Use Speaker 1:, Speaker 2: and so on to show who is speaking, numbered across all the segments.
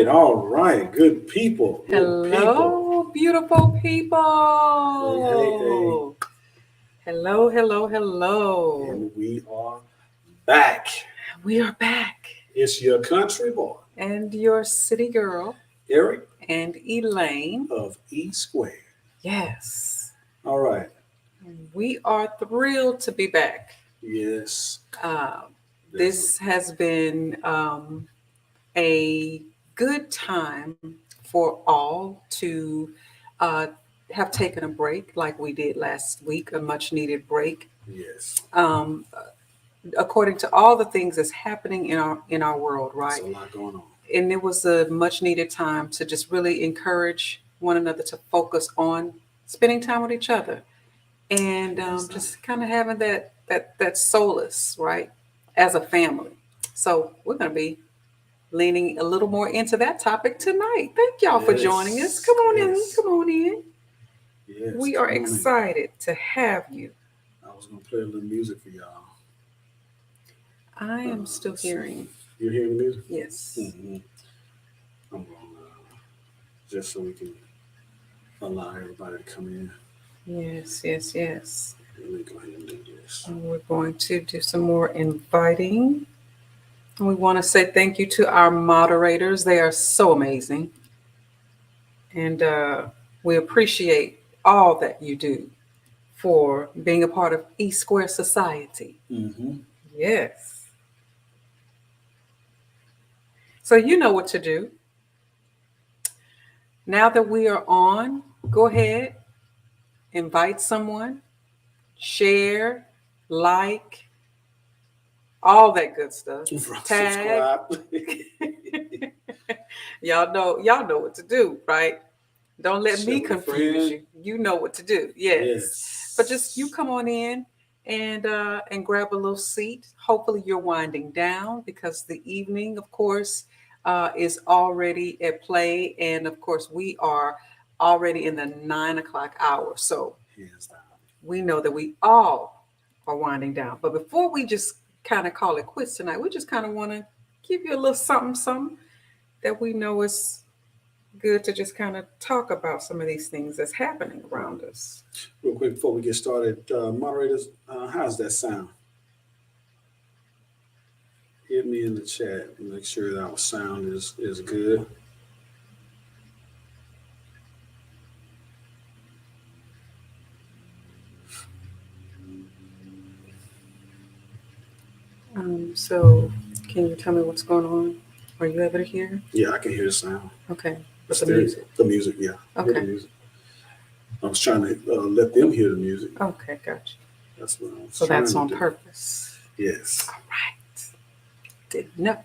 Speaker 1: all right. Good people. Good people.
Speaker 2: Hello, beautiful
Speaker 1: Hey.
Speaker 2: people. Hello.
Speaker 1: And we are back.
Speaker 2: We are back.
Speaker 1: It's your country boy,
Speaker 2: And your city girl
Speaker 1: Eric
Speaker 2: and Elaine.
Speaker 1: of E Square.
Speaker 2: Yes,
Speaker 1: All right.
Speaker 2: we are thrilled to be back.
Speaker 1: Yes.
Speaker 2: Uh,
Speaker 1: That's
Speaker 2: this has been a good time for all to uh, have taken a break like we did last week, a much needed break.
Speaker 1: yes.
Speaker 2: Um, According to all the things that's happening in our world,
Speaker 1: There's
Speaker 2: right?
Speaker 1: a lot going on.
Speaker 2: And it was a much needed time to just really encourage one another to focus on spending time with each other and
Speaker 1: Yes.
Speaker 2: just kind of having that solace, right, as a family. So we're going to be leaning a little more into that topic tonight. Thank y'all for joining us.
Speaker 1: Yes.
Speaker 2: Come on in,
Speaker 1: Yes.
Speaker 2: come on in.
Speaker 1: Yes.
Speaker 2: We are
Speaker 1: Come on in.
Speaker 2: excited to have you.
Speaker 1: I was gonna play a little music for y'all.
Speaker 2: I am still
Speaker 1: Let's see.
Speaker 2: hearing.
Speaker 1: You hearing the music?
Speaker 2: Yes.
Speaker 1: Mm-hmm. I'm gonna just so we can allow everybody to come in.
Speaker 2: Yes.
Speaker 1: Let me go ahead and do this.
Speaker 2: And we're going to do some more inviting. And we want to say thank you to our moderators. They are so amazing. And we appreciate all that you do for being a part of E Square Society.
Speaker 1: Mm-hmm.
Speaker 2: Yes. So you know what to do. Now that we are on, go ahead, invite someone, share, like, all that good stuff. Tag.
Speaker 1: Subscribe.
Speaker 2: Y'all know what to do, right? Don't let
Speaker 1: Share
Speaker 2: me
Speaker 1: with a
Speaker 2: confuse
Speaker 1: friend.
Speaker 2: you. You know what to do. Yes. But just you
Speaker 1: Yes.
Speaker 2: come on in and grab a little seat. Hopefully you're winding down because the evening, of course, is already at play, and of course we are already in the 9 o'clock hour. So
Speaker 1: Hands down.
Speaker 2: we know that we all are winding down. But before we just kind of call it quits tonight, we just kind of want to give you a little something that we know is good to just kind of talk about some of these things that's happening around us.
Speaker 1: Real quick before we get started, moderators, how's that sound? Hit me in the chat and make sure that our sound is good.
Speaker 2: So, can you tell me what's going on? Are you able to hear?
Speaker 1: Yeah, I can hear the sound.
Speaker 2: Okay.
Speaker 1: It's
Speaker 2: With the music.
Speaker 1: The music, yeah. I hear the
Speaker 2: Okay.
Speaker 1: music. I was trying to let them hear the music.
Speaker 2: Okay, gotcha.
Speaker 1: That's what I was
Speaker 2: So
Speaker 1: trying
Speaker 2: that's
Speaker 1: to
Speaker 2: on
Speaker 1: do.
Speaker 2: purpose.
Speaker 1: Yes,
Speaker 2: All right. Didn't know.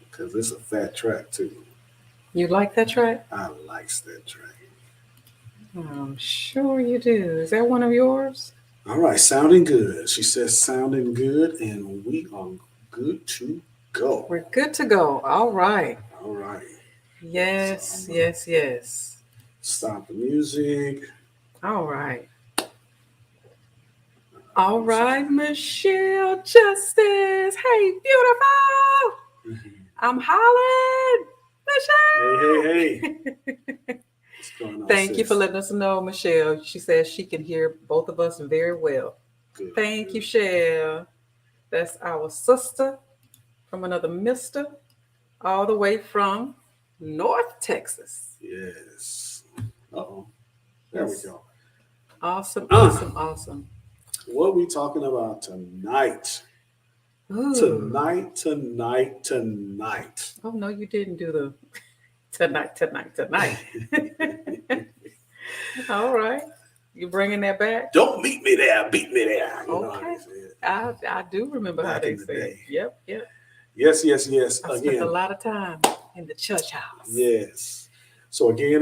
Speaker 1: because it's a fat track too.
Speaker 2: You like that track?
Speaker 1: I likes that track.
Speaker 2: I'm sure you do. Is that one of yours?
Speaker 1: All right, sounding good. She says sounding good, and we are good to go.
Speaker 2: We're good to go. All right.
Speaker 1: All right.
Speaker 2: Yes.
Speaker 1: Stop the music.
Speaker 2: All right. All right, Michelle Justice. Hey, beautiful.
Speaker 1: Mhm.
Speaker 2: I'm hollering.
Speaker 1: Hey.
Speaker 2: Michelle.
Speaker 1: What's going on,
Speaker 2: Thank you for
Speaker 1: sis?
Speaker 2: letting us know, Michelle. She says she can hear both of us very well.
Speaker 1: Good.
Speaker 2: Thank you, Shell. That's our sister from another mister, all the way from North Texas.
Speaker 1: Yes. Uh-oh. There we
Speaker 2: Yes.
Speaker 1: go.
Speaker 2: Awesome.
Speaker 1: What we talking about tonight?
Speaker 2: Ooh.
Speaker 1: Tonight.
Speaker 2: Oh, no, you didn't do the tonight. All right. You bringing that back?
Speaker 1: Don't meet me there, beat me there. You know how
Speaker 2: Okay.
Speaker 1: they say it.
Speaker 2: I do remember
Speaker 1: Back
Speaker 2: how they
Speaker 1: in the
Speaker 2: said.
Speaker 1: day.
Speaker 2: Yep.
Speaker 1: Yes.
Speaker 2: I spent a
Speaker 1: Again,
Speaker 2: lot of time in the church house.
Speaker 1: yes. So again.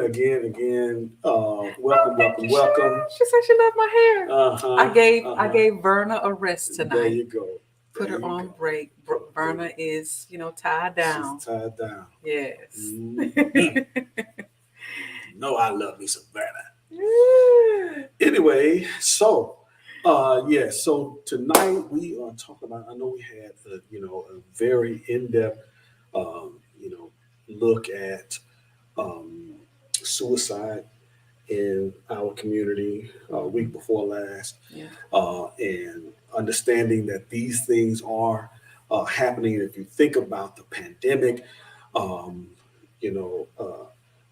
Speaker 1: Welcome.
Speaker 2: She said she loved my hair.
Speaker 1: Uh-huh.
Speaker 2: I gave Verna a rest
Speaker 1: There
Speaker 2: tonight.
Speaker 1: you go.
Speaker 2: Put her on break. Verna is, tied down.
Speaker 1: She's tied down.
Speaker 2: Yes.
Speaker 1: Mm-hmm. No, I love me some Verna. Anyway, so so tonight we are talking about. I know we had a very in-depth look at suicide in our community week before last,
Speaker 2: Yeah.
Speaker 1: and understanding that these things are happening. If you think about the pandemic, um, you know,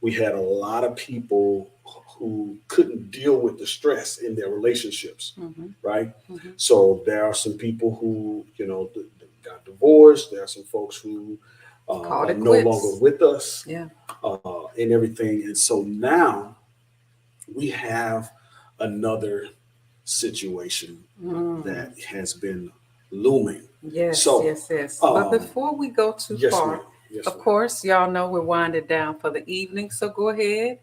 Speaker 1: we had a lot of people who couldn't deal with the stress in their relationships,
Speaker 2: Mm-hmm.
Speaker 1: right?
Speaker 2: Mm-hmm.
Speaker 1: So there are some people who, got divorced. There are some folks who
Speaker 2: Called
Speaker 1: are
Speaker 2: it
Speaker 1: no longer
Speaker 2: quits.
Speaker 1: with us
Speaker 2: Yeah.
Speaker 1: and everything. And so now we have another situation
Speaker 2: Mm.
Speaker 1: that has been looming.
Speaker 2: Yes,
Speaker 1: So,
Speaker 2: yes, yes. But
Speaker 1: um,
Speaker 2: before we go too
Speaker 1: yes, ma'am.
Speaker 2: far,
Speaker 1: Yes,
Speaker 2: of
Speaker 1: ma'am.
Speaker 2: course, y'all know we're winding down for the evening. So go ahead,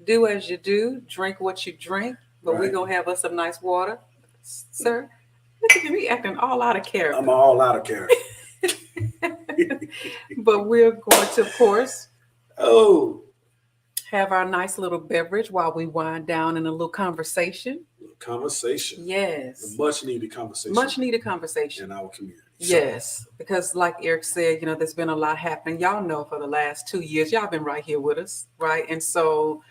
Speaker 2: do as you do, drink what you drink. But we're
Speaker 1: Right?
Speaker 2: gonna have us some nice water, sir. Look at me acting all out of
Speaker 1: I'm
Speaker 2: character.
Speaker 1: all out of character.
Speaker 2: But we're going to, of course,
Speaker 1: Oh,
Speaker 2: have our nice little beverage while we wind down in a little conversation.
Speaker 1: conversation. A
Speaker 2: Yes,
Speaker 1: much needed conversation
Speaker 2: much needed conversation.
Speaker 1: in our community. So,
Speaker 2: Yes, because like Eric said, there's been a lot happening. Y'all know for the last 2 years, y'all been right here with us, right? And so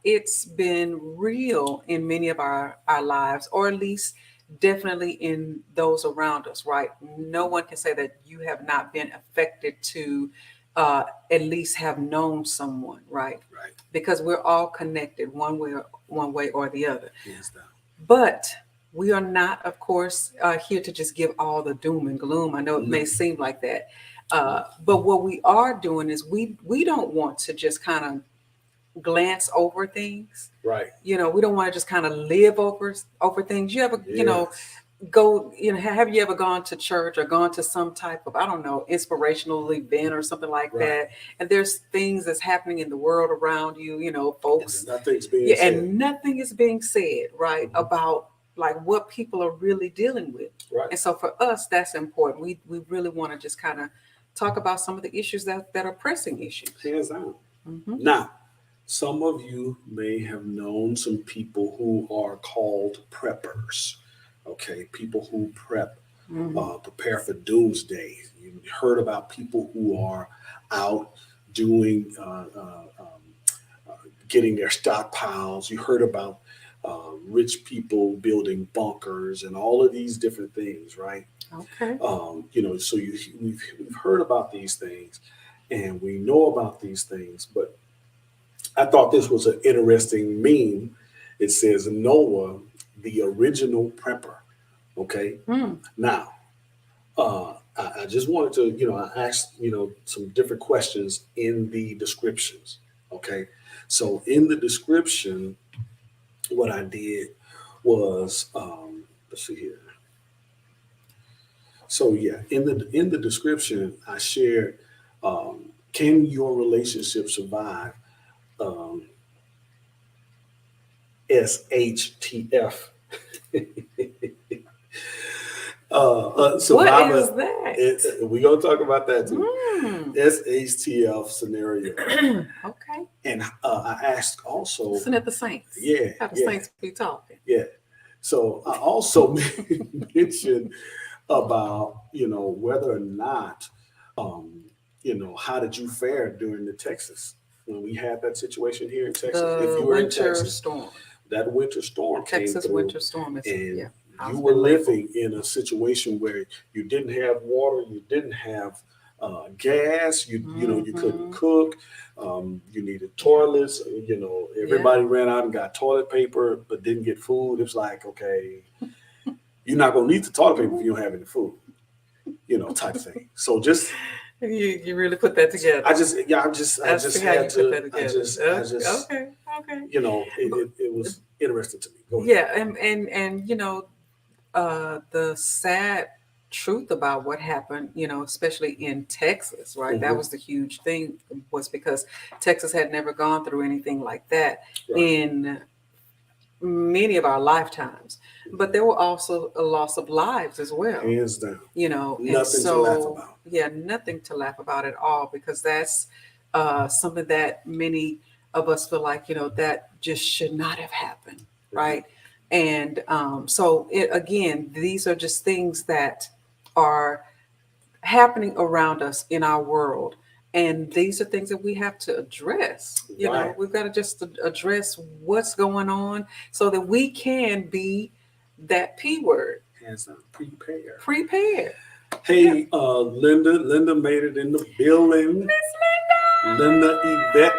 Speaker 2: it's been real in many of our lives, or at least definitely in those around us, right? No one can say that you have not been affected to at least have known someone, right?
Speaker 1: right,
Speaker 2: Because we're all connected one way or the other.
Speaker 1: hands down.
Speaker 2: But we are not, of course, here to just give all the doom and gloom. I know it
Speaker 1: No,
Speaker 2: may seem like that,
Speaker 1: no,
Speaker 2: but what we are doing is we don't want to just kind of glance over things.
Speaker 1: right.
Speaker 2: We don't want to just kind of live over things. You ever,
Speaker 1: Yes,
Speaker 2: go, have you ever gone to church or gone to some type of, I don't know, inspirational event or something like
Speaker 1: right.
Speaker 2: that, and there's things that's happening in the world around you,
Speaker 1: And then
Speaker 2: folks.
Speaker 1: nothing's being
Speaker 2: Yeah,
Speaker 1: said.
Speaker 2: and nothing is being said, right,
Speaker 1: Mhm.
Speaker 2: about like what people are really dealing with.
Speaker 1: Right.
Speaker 2: And so for us, that's important. We really want to just kind of talk about some of the issues that are pressing issues.
Speaker 1: Hands down.
Speaker 2: Hmm.
Speaker 1: Now, some of you may have known some people who are called preppers. Okay, people who
Speaker 2: Hmm.
Speaker 1: prepare for doomsday. You heard about people who are out doing, getting their stockpiles. You heard about rich people building bunkers and all of these different things, right?
Speaker 2: Okay.
Speaker 1: So we've heard about these things, and we know about these things, but I thought this was an interesting meme. It says Noah, the original prepper. Okay.
Speaker 2: Mm.
Speaker 1: Now, I just wanted to, I asked, some different questions in the descriptions. Okay. So in the description, what I did was, let's see here. So yeah, in the description, I shared, can your relationship survive um, SHTF?
Speaker 2: What
Speaker 1: Survivor.
Speaker 2: is that?
Speaker 1: We're gonna talk about that too.
Speaker 2: Mm.
Speaker 1: SHTF scenario.
Speaker 2: Okay.
Speaker 1: And I asked also,
Speaker 2: Listen at the saints.
Speaker 1: yeah,
Speaker 2: How the
Speaker 1: yeah,
Speaker 2: saints be talking.
Speaker 1: yeah. So I also mentioned about whether or not um, how did you fare during the Texas when we had that situation here in Texas? If
Speaker 2: The
Speaker 1: you were in
Speaker 2: winter
Speaker 1: Texas,
Speaker 2: storm.
Speaker 1: that winter storm came
Speaker 2: Texas
Speaker 1: through,
Speaker 2: winter storm is,
Speaker 1: and
Speaker 2: yeah, how
Speaker 1: you
Speaker 2: it's
Speaker 1: were
Speaker 2: been labeled.
Speaker 1: living in a situation where you didn't have water, you didn't have gas, you couldn't
Speaker 2: Hmm.
Speaker 1: cook, you needed toilets.
Speaker 2: Yeah.
Speaker 1: Everybody ran out and got toilet paper, but didn't get food. It's like, okay, you're not gonna need the toilet paper if you don't have any food, type thing. So just
Speaker 2: You really put that
Speaker 1: I
Speaker 2: together.
Speaker 1: just yeah, I
Speaker 2: I
Speaker 1: just
Speaker 2: see how
Speaker 1: had
Speaker 2: you put
Speaker 1: to
Speaker 2: that together. Okay. Okay.
Speaker 1: it was interesting to me. Go ahead.
Speaker 2: Yeah, and the sad truth about what happened, especially in Texas, right? That
Speaker 1: Hmm.
Speaker 2: was the huge thing, was because Texas had never gone through anything like that
Speaker 1: Right.
Speaker 2: in many of our lifetimes. But there were also a loss of lives as well,
Speaker 1: Hands down.
Speaker 2: and
Speaker 1: Nothing to laugh
Speaker 2: so
Speaker 1: about.
Speaker 2: yeah, nothing to laugh about at all, because that's something that many of us feel like, that just should not have happened,
Speaker 1: Right.
Speaker 2: right? And so again, these are just things that are happening around us in our world. And these are things that we have to address. You know,
Speaker 1: Right.
Speaker 2: we've got to just address what's going on so that we can be that P word,
Speaker 1: Hands down, prepare.
Speaker 2: prepared. Yeah.
Speaker 1: Hey, Linda made it in the building.
Speaker 2: Miss
Speaker 1: Linda
Speaker 2: Linda.
Speaker 1: Yvette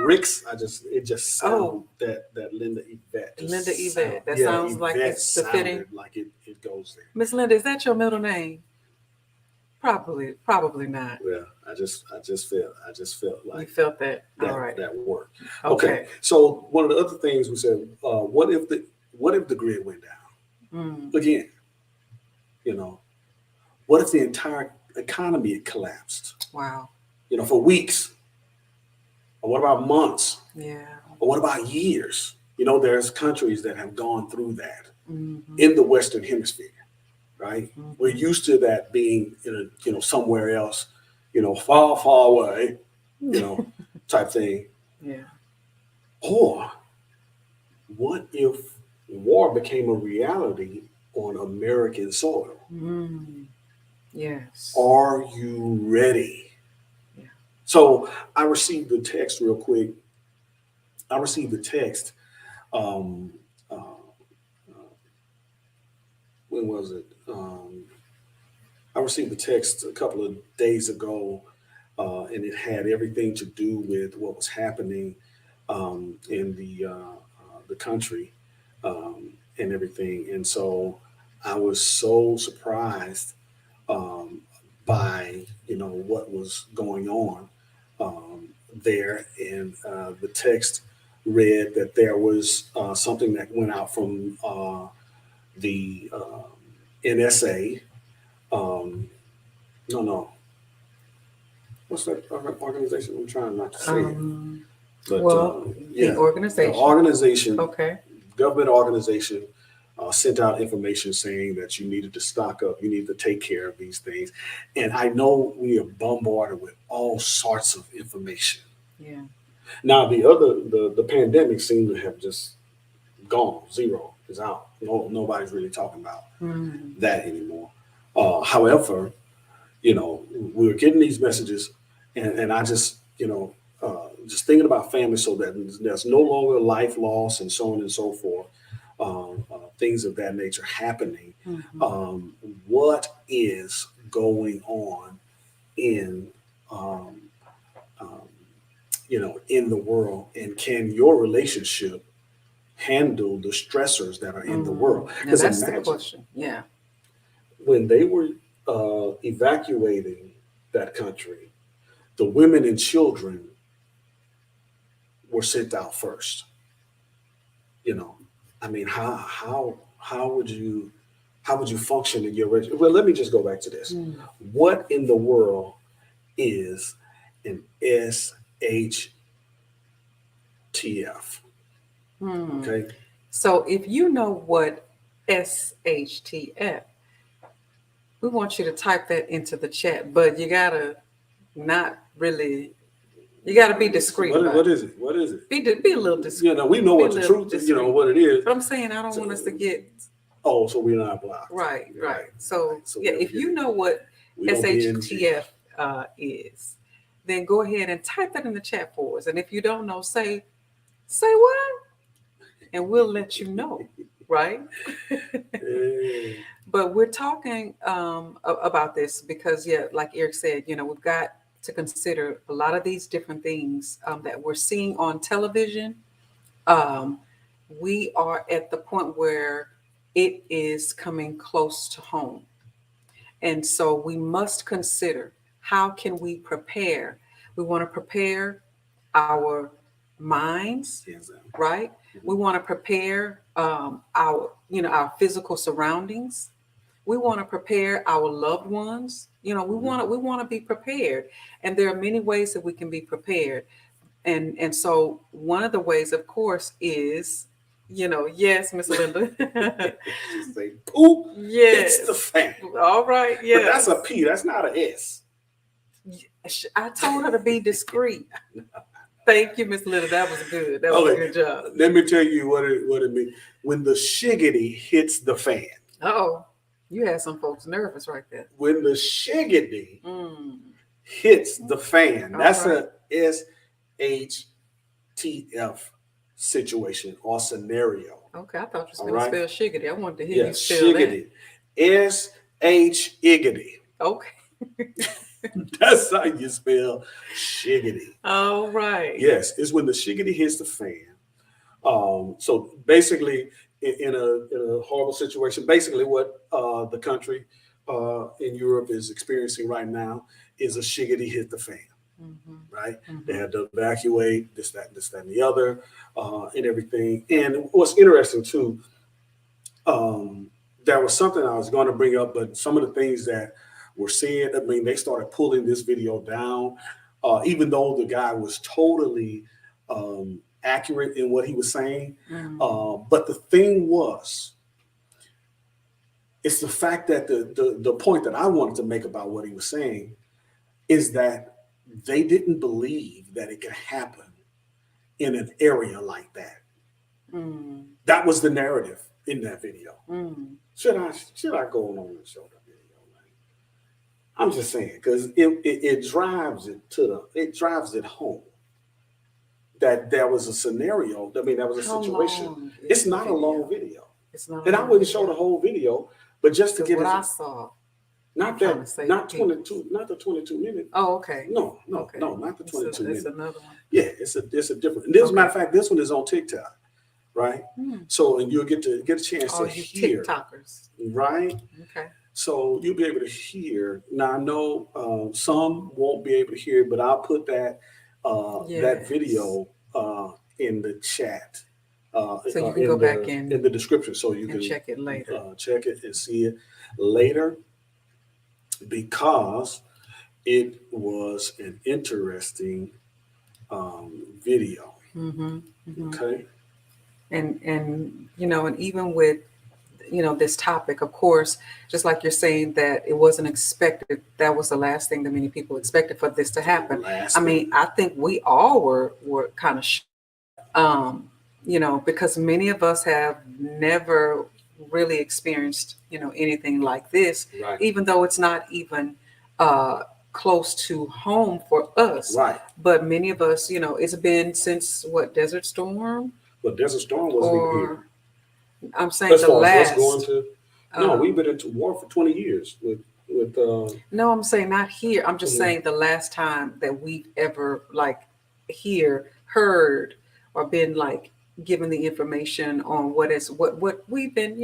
Speaker 1: Ricks. It just
Speaker 2: Oh,
Speaker 1: sounded that Linda Yvette
Speaker 2: Linda
Speaker 1: just sound,
Speaker 2: Yvette. That
Speaker 1: yeah,
Speaker 2: sounds like
Speaker 1: Yvette
Speaker 2: it's befitting.
Speaker 1: sounded like it goes there.
Speaker 2: Miss Linda, is that your middle name? Probably not.
Speaker 1: Yeah, I just felt
Speaker 2: You
Speaker 1: like
Speaker 2: felt that. All
Speaker 1: that
Speaker 2: right.
Speaker 1: that worked. Okay,
Speaker 2: Okay.
Speaker 1: so one of the other things we said, what if the grid went down
Speaker 2: Mm,
Speaker 1: again? You know, what if the entire economy had collapsed?
Speaker 2: wow.
Speaker 1: For weeks, or what about months,
Speaker 2: Yeah.
Speaker 1: or what about years? There's countries that have gone through that
Speaker 2: Mm-hmm.
Speaker 1: in the Western Hemisphere, right? We're
Speaker 2: Mm-hmm.
Speaker 1: used to that being somewhere else, far, far away, you know, type thing.
Speaker 2: Yeah.
Speaker 1: Or what if war became a reality on American soil?
Speaker 2: Mm, yes.
Speaker 1: Are you ready?
Speaker 2: Yeah.
Speaker 1: So I received the text real quick. I received the text. Um, uh, when was it? I received the text a couple of days ago, and it had everything to do with what was happening in the country and everything. And so I was so surprised um, by what was going on there. And the text read that there was something that went out from the NSA. Um, no, no, what's that organization? I'm trying not to say it,
Speaker 2: Um,
Speaker 1: but
Speaker 2: well, the
Speaker 1: yeah, the
Speaker 2: organization.
Speaker 1: organization,
Speaker 2: Okay.
Speaker 1: government organization, sent out information saying that you needed to stock up, you need to take care of these things. And I know we are bombarded with all sorts of information.
Speaker 2: Yeah.
Speaker 1: Now, the pandemic seemed to have just gone, zero is out. No, nobody's really talking about
Speaker 2: Mm,
Speaker 1: that anymore. However, we're getting these messages, and I just thinking about family, so that there's no longer life loss and so on and so forth, things of that nature happening.
Speaker 2: mm-hmm.
Speaker 1: Um, what is going on in um, um, in the world, and can your relationship handle the stressors that are in the world?
Speaker 2: Mm. Now
Speaker 1: Because
Speaker 2: that's the
Speaker 1: imagine
Speaker 2: question. Yeah.
Speaker 1: when they were evacuating that country, the women and children were sent out first. You know, I mean, how would you function in your relationship? Well, let me just go back to this.
Speaker 2: Mm.
Speaker 1: What in the world is an SHTF?
Speaker 2: Hmm.
Speaker 1: Okay,
Speaker 2: So if you know what SHTF, we want you to type that into the chat, but you gotta not really. You gotta be discreet
Speaker 1: what
Speaker 2: about it.
Speaker 1: is it? What is it?
Speaker 2: Be a little discreet.
Speaker 1: We know
Speaker 2: Be a
Speaker 1: what the
Speaker 2: little
Speaker 1: truth.
Speaker 2: discreet.
Speaker 1: What it is.
Speaker 2: But I'm saying I don't want us to
Speaker 1: So,
Speaker 2: get
Speaker 1: oh, so we're not blocked.
Speaker 2: right, right.
Speaker 1: Right,
Speaker 2: So
Speaker 1: right. So
Speaker 2: yeah,
Speaker 1: we don't
Speaker 2: if
Speaker 1: get
Speaker 2: you know what
Speaker 1: we don't be in jail.
Speaker 2: SHTF is, then go ahead and type that in the chat for us. And if you don't know, say what, and we'll let you know, right?
Speaker 1: Yeah.
Speaker 2: But we're talking about this because, yeah, like Eric said, we've got to consider a lot of these different things that we're seeing on television. Um, we are at the point where it is coming close to home. And so we must consider how can we prepare? We want to prepare our minds,
Speaker 1: Exactly.
Speaker 2: right? We
Speaker 1: Mhm.
Speaker 2: want to prepare our physical surroundings. We want to prepare our loved ones. We want to be prepared, and there are many ways that we can be prepared. And so one of the ways, of course, is yes, Miss Linda.
Speaker 1: Just say poop hits the
Speaker 2: Yes.
Speaker 1: fan.
Speaker 2: All right.
Speaker 1: But that's a
Speaker 2: Yes.
Speaker 1: P. That's not an S.
Speaker 2: I told her to be discreet. Thank you, Miss Linda. That was good. That was a
Speaker 1: Okay.
Speaker 2: good job.
Speaker 1: Let me tell you what it means. When the shiggity hits the fan.
Speaker 2: Oh, you had some folks nervous right there.
Speaker 1: When the shiggity
Speaker 2: Mm.
Speaker 1: hits the fan.
Speaker 2: All
Speaker 1: That's
Speaker 2: right.
Speaker 1: a SHTF situation or scenario.
Speaker 2: Okay, I thought you was
Speaker 1: All
Speaker 2: going to
Speaker 1: right.
Speaker 2: spell shiggity. I wanted to hear you
Speaker 1: Yes,
Speaker 2: spell that.
Speaker 1: shiggity. SH-iggity.
Speaker 2: Okay.
Speaker 1: That's how you spell shiggity.
Speaker 2: All right.
Speaker 1: Yes, it's when the shiggity hits the fan. So basically, in a horrible situation, basically what the country in Europe is experiencing right now is a shiggity hit the fan.
Speaker 2: Mm-hmm.
Speaker 1: Right? They
Speaker 2: Mm-hmm.
Speaker 1: had to evacuate this, that, and the other, and everything. And what's interesting too, there was something I was going to bring up, but some of the things that we're seeing, I mean, they started pulling this video down, even though the guy was totally accurate in what he was saying. But the thing was, it's the fact that the point that I wanted to make about what he was saying is that they didn't believe that it could happen in an area like that.
Speaker 2: Mm.
Speaker 1: That was the narrative in that video.
Speaker 2: Mm.
Speaker 1: Should I go on and show the video? Man? I'm just saying because it drives it home that there was a scenario. I mean, there was a
Speaker 2: How
Speaker 1: situation.
Speaker 2: long is
Speaker 1: It's
Speaker 2: the
Speaker 1: not a
Speaker 2: video?
Speaker 1: long video,
Speaker 2: It's not.
Speaker 1: and I wouldn't show the whole video, but just to
Speaker 2: Because
Speaker 1: get
Speaker 2: what
Speaker 1: it.
Speaker 2: I saw.
Speaker 1: Not
Speaker 2: trying to
Speaker 1: that,
Speaker 2: save
Speaker 1: not
Speaker 2: the people.
Speaker 1: 22, not the 22 minute.
Speaker 2: Oh, okay.
Speaker 1: No,
Speaker 2: Okay.
Speaker 1: not the 22
Speaker 2: It's
Speaker 1: minute.
Speaker 2: another one.
Speaker 1: Yeah, it's a different. And as a
Speaker 2: Okay.
Speaker 1: matter of fact, this one is on TikTok, right? So, and you'll get a chance
Speaker 2: All
Speaker 1: to
Speaker 2: you
Speaker 1: hear,
Speaker 2: TikTokers.
Speaker 1: right?
Speaker 2: Okay.
Speaker 1: So you'll be able to hear. Now I know some won't be able to hear, but I'll put that
Speaker 2: Yes.
Speaker 1: video in the chat.
Speaker 2: So you can go back
Speaker 1: in the description, so you can
Speaker 2: check it later.
Speaker 1: Check it and see it later, because it was an interesting video.
Speaker 2: Mm-hmm. Mm-hmm.
Speaker 1: Okay.
Speaker 2: And you know, and even with this topic, of course, just like you're saying that it wasn't expected, that was the last thing that many people expected for this to happen. I mean, I think we all were kind of because many of us have never really experienced anything like this,
Speaker 1: Right.
Speaker 2: even though it's not even close to home for us.
Speaker 1: Right.
Speaker 2: But many of us, it's been since what, Desert Storm?
Speaker 1: But Desert Storm wasn't even here.
Speaker 2: I'm saying
Speaker 1: As
Speaker 2: the
Speaker 1: far as
Speaker 2: last.
Speaker 1: us going to, no, we've been into war for 20 years with.
Speaker 2: No, I'm saying not here. I'm just saying the last time that we've ever heard or been given the information on what we've been.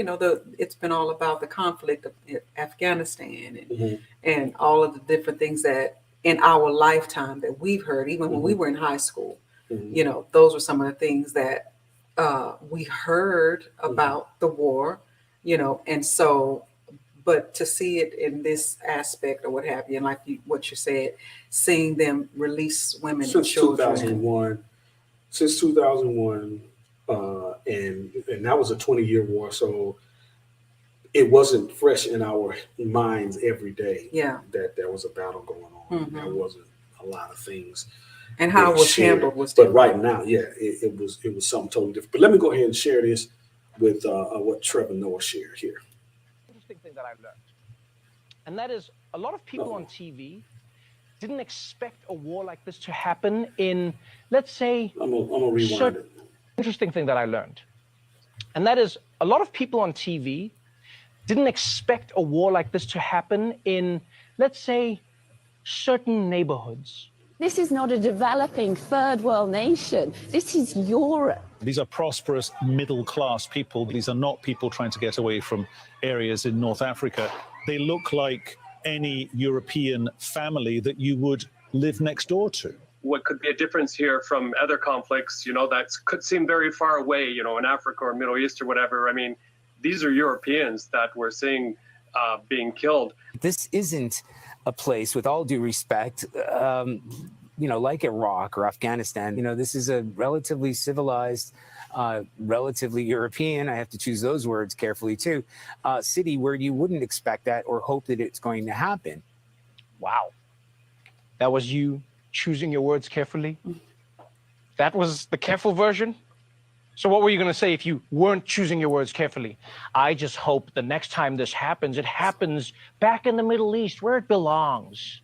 Speaker 2: It's been all about the conflict of Afghanistan and all of the different things that in our lifetime that we've heard, even when we were in high school. Those were some of the things that we heard about the war, and so, but to see it in this aspect or what have you, and like what you said, seeing them release women and
Speaker 1: Since
Speaker 2: children.
Speaker 1: 2001, and that was a 20-year war, so it wasn't fresh in our minds every day.
Speaker 2: Yeah,
Speaker 1: that there was a battle going on. There wasn't a lot of things.
Speaker 2: And how it was handled was
Speaker 1: different.
Speaker 2: But
Speaker 1: right now, yeah, it was something totally different. But let me go ahead and share this with what Trevor Noah shared here.
Speaker 3: Interesting thing that I learned, and that is a lot of people on TV didn't expect a war like this to happen in, let's say,
Speaker 1: I'm gonna rewind it.
Speaker 3: Interesting thing that I learned, and that is a lot of people on TV didn't expect a war like this to happen in, let's say, certain neighborhoods.
Speaker 4: This is not a developing third world nation. This is Europe.
Speaker 5: These are prosperous middle-class people. These are not people trying to get away from areas in North Africa. They look like any European family that you would live next door to.
Speaker 6: What could be a difference here from other conflicts, that could seem very far away, in Africa or Middle East or whatever. I mean, these are Europeans that we're seeing being killed.
Speaker 7: This isn't a place, with all due respect, like Iraq or Afghanistan. This is a relatively civilized, relatively European, I have to choose those words carefully too, city where you wouldn't expect that or hope that it's going to happen.
Speaker 3: Wow. That was you choosing your words carefully? That was the careful version? So what were you going to say if you weren't choosing your words carefully? I just hope the next time this happens, it happens back in the Middle East where it belongs.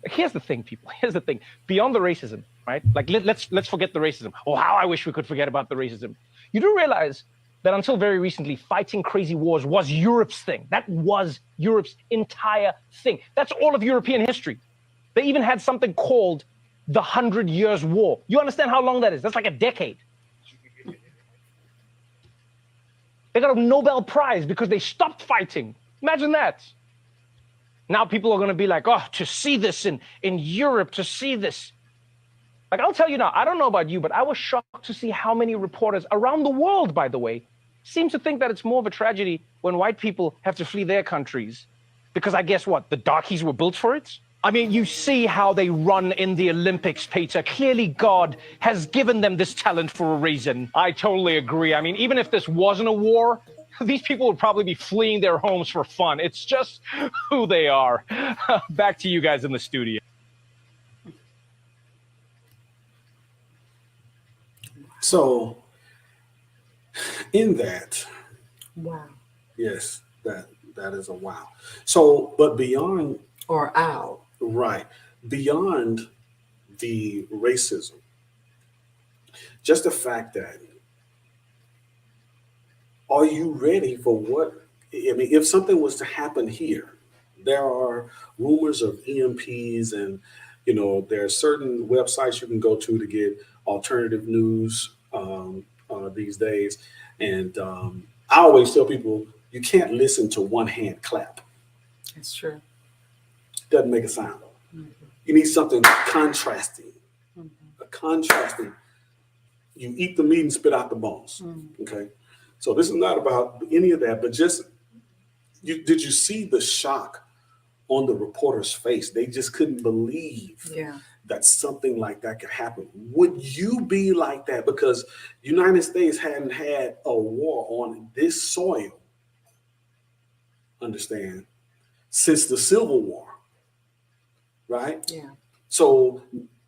Speaker 3: Here's the thing, people. Here's the thing. Beyond the racism, right? Like let's forget the racism. Oh, how I wish we could forget about the racism. You do realize that until very recently, fighting crazy wars was Europe's thing. That was Europe's entire thing. That's all of European history. They even had something called the 100 Years' War. You understand how long that is? That's like a decade. They got a Nobel Prize because they stopped fighting. Imagine that. Now people are going to be like, oh, to see this in Europe, to see this. Like, I'll tell you now, I don't know about you, but I was shocked to see how many reporters around the world, by the way, seem to think that it's more of a tragedy when white people have to flee their countries. Because I guess what? The darkies were built for it? I mean, you see how they run in the Olympics, Peter. Clearly, God has given them this talent for a reason. I totally agree. I mean, even if this wasn't a war, these people would probably be fleeing their homes for fun. It's just who they are. Back to you guys in the studio.
Speaker 1: So, in that,
Speaker 2: Wow.
Speaker 1: yes, that is a wow. So, but beyond,
Speaker 2: Or ow.
Speaker 1: right, beyond the racism, just the fact that, are you ready for what? I mean, if something was to happen here, there are rumors of EMPs, and there are certain websites you can go to get alternative news these days. And I always tell people, you can't listen to one hand clap.
Speaker 2: That's true.
Speaker 1: Doesn't make a sound.
Speaker 2: Mm-hmm.
Speaker 1: You need something contrasting.
Speaker 2: Mm-hmm.
Speaker 1: A contrasting. You eat the meat and spit out the bones.
Speaker 2: Mm-hmm.
Speaker 1: Okay. So this is not about any of that, but just, did you see the shock on the reporter's face? They just couldn't believe that something like that could happen. Would you be like that? Because United States hadn't had a war on this soil, understand, since the Civil War, right?
Speaker 2: Yeah.
Speaker 1: So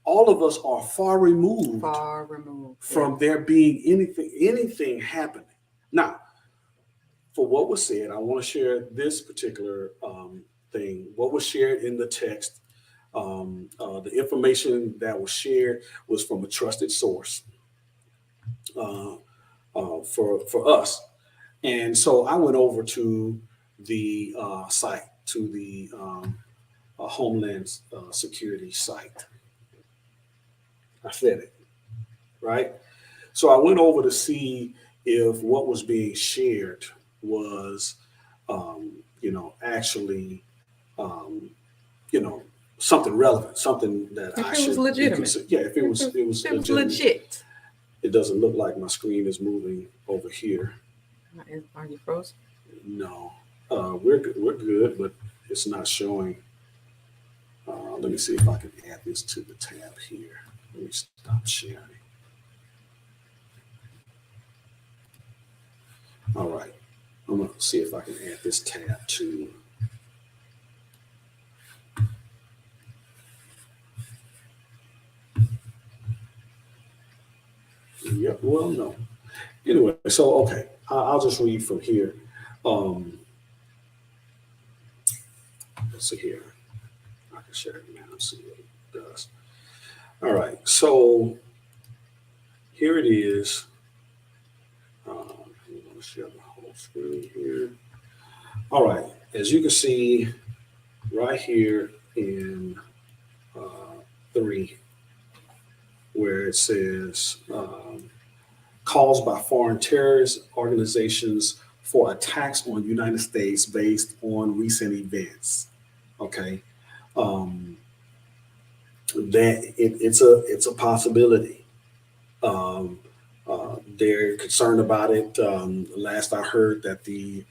Speaker 1: all of us are far removed from there being anything happening. Now, for what was said, I want to share this particular thing. What was shared in the text, the information that was shared was from a trusted source for us. And so I went over to the site, to the Homeland Security site. I said it, right? So I went over to see if what was being shared was, actually, something relevant, something that
Speaker 2: If
Speaker 1: I
Speaker 2: it
Speaker 1: should
Speaker 2: was legitimate.
Speaker 1: if it was legitimate.
Speaker 2: Legit.
Speaker 1: It doesn't look like my screen is moving over here.
Speaker 2: Are you frozen?
Speaker 1: No, we're good, but it's not showing. Let me see if I can add this to the tab here. Let me stop sharing. All right, I'm gonna see if I can add this tab to. Yeah, well, no. Anyway, so okay, I'll just read from here. Let's see here. I can share it now and see what it does. All right, so here it is. I'm going to share the whole screen here. All right, as you can see right here in 3, where it says calls by foreign terrorist organizations for attacks on United States based on recent events. Okay, that it's a possibility. They're concerned about it. Last I heard that the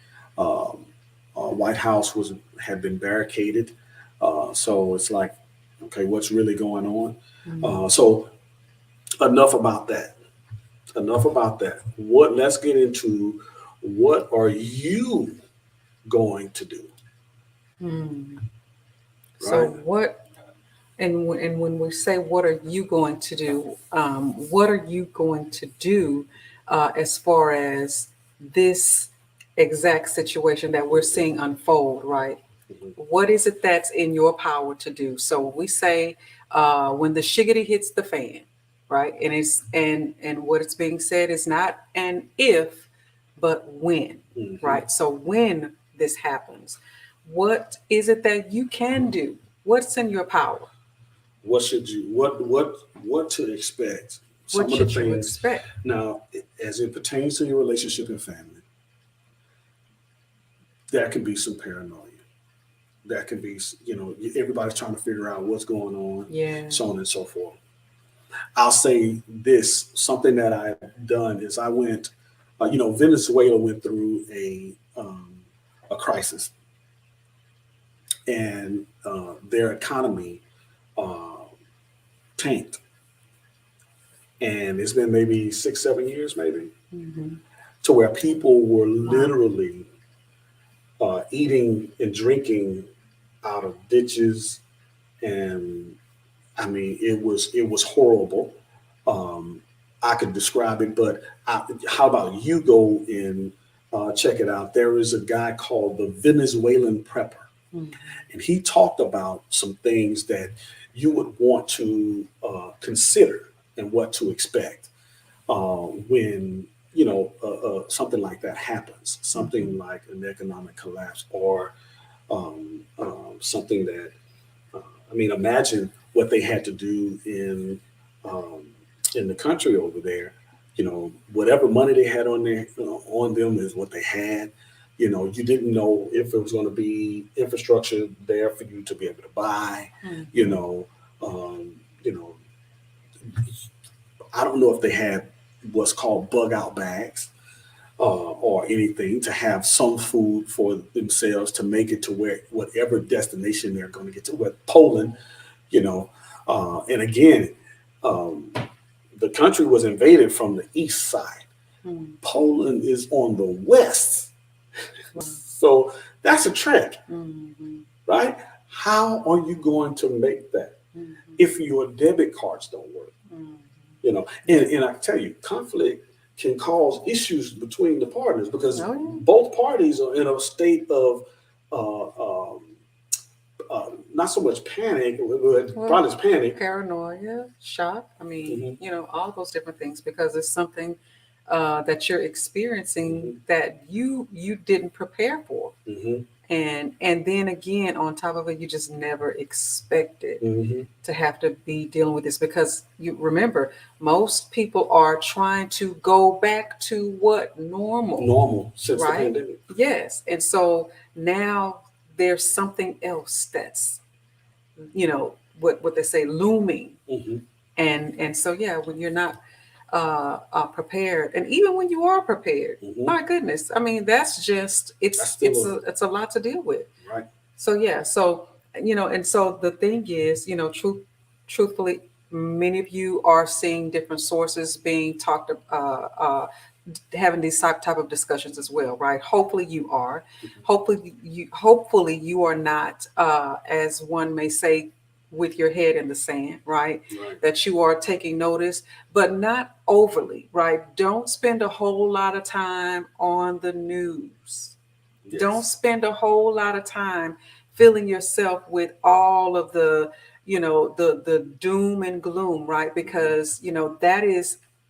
Speaker 1: White House had been barricaded. So it's like, okay, what's really going on?
Speaker 2: Mm-hmm.
Speaker 1: So enough about that. Let's get into, what are you going to do?
Speaker 2: Mm.
Speaker 1: Right.
Speaker 2: So what, and when we say, what are you going to do? What are you going to do as far as this exact situation that we're seeing unfold, right? What is it that's in your power to do? So we say when the shiggity hits the fan, right? And it's and what it's being said is not an if, but when, right? So when this happens, what is it that you can do? What's in your power?
Speaker 1: What should you what to expect? Some
Speaker 2: What
Speaker 1: of the
Speaker 2: should you
Speaker 1: things
Speaker 2: expect?
Speaker 1: now, as it pertains to your relationship and family, that can be some paranoia. That can be, everybody's trying to figure out what's going on,
Speaker 2: Yeah.
Speaker 1: so on and so forth. I'll say this: something that I've done is I went, Venezuela went through a crisis, and their economy tanked, and it's been maybe 6-7 years, maybe, to where people were literally eating and drinking out of ditches, and I mean it was horrible. I could describe it, but how about you go and check it out? There is a guy called the Venezuelan Prepper, and he talked about some things that you would want to consider and what to expect when something like that happens, something like an economic collapse or something that imagine what they had to do in the country over there. Whatever money they had on them is what they had. You didn't know if it was going to be infrastructure there for you to be able to buy. I don't know if they had what's called bug out bags or anything to have some food for themselves to make it to whatever destination they're going to get to. With Poland, and again, the country was invaded from the east side. Poland is on the west. So that's a trek, right? How are you going to make that if your debit cards don't work? And I tell you, conflict can cause issues between the partners because both parties are in a state of not so much panic, but probably panic,
Speaker 2: paranoia, shock. I mean, all those different things because it's something that you're experiencing that you didn't prepare for. And then again, on top of it, you just never expected to have to be dealing with this because you remember, most people are trying to go back to what normal
Speaker 1: since the pandemic.
Speaker 2: Yes. And so now there's something else that's, what they say, looming. And so, when you're not prepared, and even when you are prepared, my goodness, I mean, that's just it's a lot to deal with,
Speaker 1: right?
Speaker 2: So and so the thing is, truthfully, many of you are seeing different sources being talked having these type of discussions as well, right? Hopefully you are. Hopefully you are not as one may say, with your head in the sand, right? That you are taking notice, but not overly, right? Don't spend a whole lot of time on the news. Don't spend a whole lot of time filling yourself with all of the, the doom and gloom, right? Because,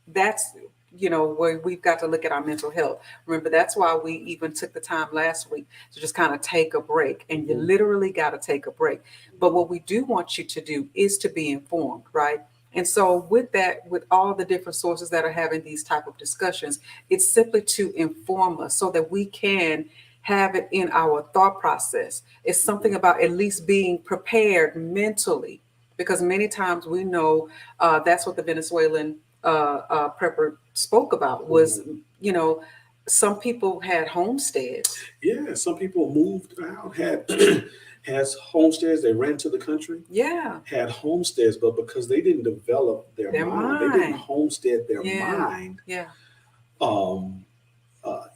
Speaker 2: that's where we've got to look at our mental health. Remember, that's why we even took the time last week to just kind of take a break. And you literally got to take a break. But what we do want you to do is to be informed, right? And so with that, with all the different sources that are having these type of discussions, it's simply to inform us so that we can have it in our thought process. It's something about at least being prepared mentally, because many times we know that's what the Venezuelan prepper spoke about was, some people had homesteads.
Speaker 1: Yeah, some people moved out, had has homesteads. They ran to the country.
Speaker 2: Yeah,
Speaker 1: had homesteads, but because they didn't develop their mind, they didn't homestead their mind.
Speaker 2: Yeah,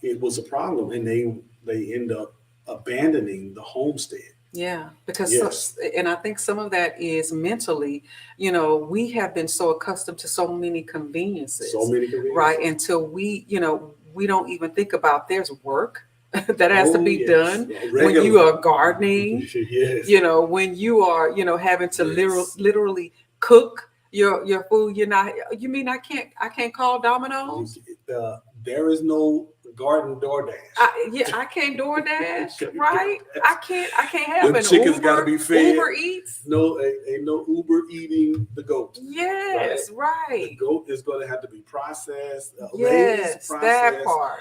Speaker 1: it was a problem, and they end up abandoning the homestead.
Speaker 2: Yeah, because and I think some of that is mentally, we have been so accustomed to so many conveniences, right? Until we don't even think about there's work that has to be
Speaker 1: yes.
Speaker 2: done when
Speaker 1: Regularly.
Speaker 2: you are gardening,
Speaker 1: Yes.
Speaker 2: when you are, having to
Speaker 1: Yes.
Speaker 2: literally cook your food. You mean I can't call Domino's?
Speaker 1: There is no garden DoorDash.
Speaker 2: I can't DoorDash, right? I can't have
Speaker 1: Them
Speaker 2: an
Speaker 1: chickens
Speaker 2: Uber,
Speaker 1: gotta be fed.
Speaker 2: Uber Eats.
Speaker 1: No, ain't no Uber eating the goat.
Speaker 2: Yes,
Speaker 1: The
Speaker 2: right.
Speaker 1: goat is going to have to be processed,
Speaker 2: Yes,
Speaker 1: processed,
Speaker 2: that part.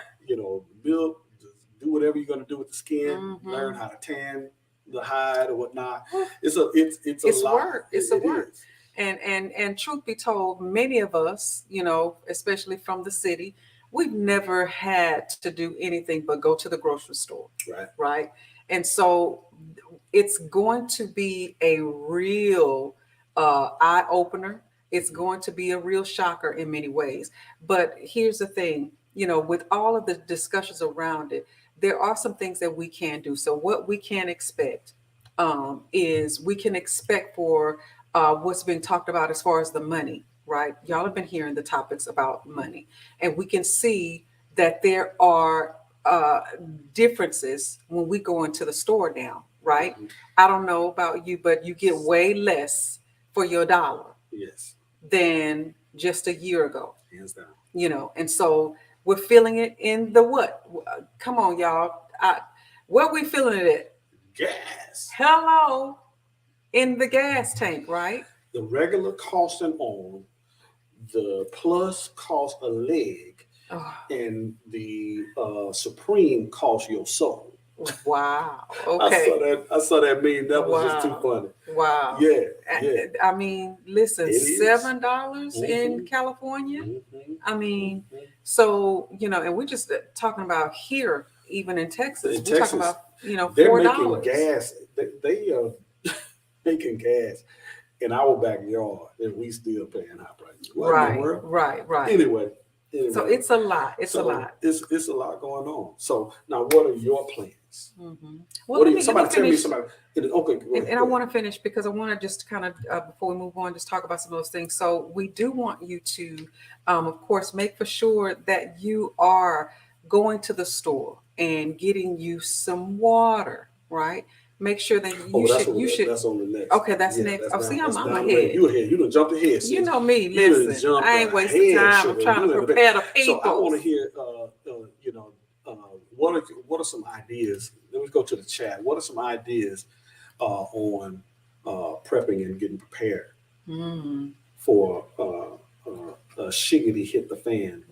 Speaker 1: milk, just do whatever you're going to do with the skin,
Speaker 2: Mhm.
Speaker 1: learn how to tan the hide or whatnot. It's
Speaker 2: It's
Speaker 1: lot.
Speaker 2: work. It's a
Speaker 1: It
Speaker 2: work.
Speaker 1: is.
Speaker 2: And truth be told, many of us, especially from the city, we've never had to do anything but go to the grocery store,
Speaker 1: Right.
Speaker 2: right? And so it's going to be a real eye opener. It's going to be a real shocker in many ways. But here's the thing, with all of the discussions around it, there are some things that we can do. So what we can expect is we can expect for what's being talked about as far as the money, right? Y'all have been hearing the topics about money, and we can see that there are differences when we go into the store now, right?
Speaker 1: Mhm.
Speaker 2: I don't know about you, but you get way less for your dollar
Speaker 1: Yes.
Speaker 2: than just a year ago,
Speaker 1: Hands down.
Speaker 2: and so we're feeling it in the what? Come on, y'all. Where we feeling it at?
Speaker 1: Gas.
Speaker 2: Hello, in the gas tank, right?
Speaker 1: The regular costing on, the plus cost a leg,
Speaker 2: Oh,
Speaker 1: and the supreme cost your soul.
Speaker 2: wow.
Speaker 1: I saw
Speaker 2: Okay.
Speaker 1: that. I saw that meme. That was just too
Speaker 2: Wow.
Speaker 1: funny.
Speaker 2: Wow.
Speaker 1: Yeah.
Speaker 2: I mean, listen,
Speaker 1: It is.
Speaker 2: $7 in
Speaker 1: Mhm.
Speaker 2: California.
Speaker 1: Mhm.
Speaker 2: I mean,
Speaker 1: Mhm.
Speaker 2: so, and we're just talking about here, even in Texas,
Speaker 1: In
Speaker 2: we're talking
Speaker 1: Texas,
Speaker 2: about,
Speaker 1: they're
Speaker 2: $4.
Speaker 1: making gas. They are making gas in our backyard, and we still paying high prices. What in the
Speaker 2: Right,
Speaker 1: world?
Speaker 2: right.
Speaker 1: Anyway,
Speaker 2: So it's a lot. It's a
Speaker 1: so
Speaker 2: lot.
Speaker 1: it's a lot going on. So now, what are your plans?
Speaker 2: Well,
Speaker 1: What are you?
Speaker 2: let
Speaker 1: Somebody
Speaker 2: me
Speaker 1: tell me.
Speaker 2: finish.
Speaker 1: Somebody. Okay, go ahead.
Speaker 2: And I want to finish because I want to just kind of, before we move on, just talk about some of those things. So we do want you to, of course, make for sure that you are going to the store and getting you some water, right? Make sure that you should.
Speaker 1: That's on the next.
Speaker 2: Okay, that's next.
Speaker 1: That's
Speaker 2: See,
Speaker 1: that's
Speaker 2: I'm
Speaker 1: down the way.
Speaker 2: ahead.
Speaker 1: You ahead. You done jumped ahead. Sis.
Speaker 2: You know me.
Speaker 1: You done
Speaker 2: Listen,
Speaker 1: jumped
Speaker 2: I ain't wasting
Speaker 1: ahead,
Speaker 2: time.
Speaker 1: sugar.
Speaker 2: I'm trying
Speaker 1: You
Speaker 2: to
Speaker 1: in the
Speaker 2: prepare the
Speaker 1: back.
Speaker 2: people.
Speaker 1: So I want to hear, what are some ideas? Let me go to the chat. What are some ideas on prepping and getting prepared for a shiggity hit the fan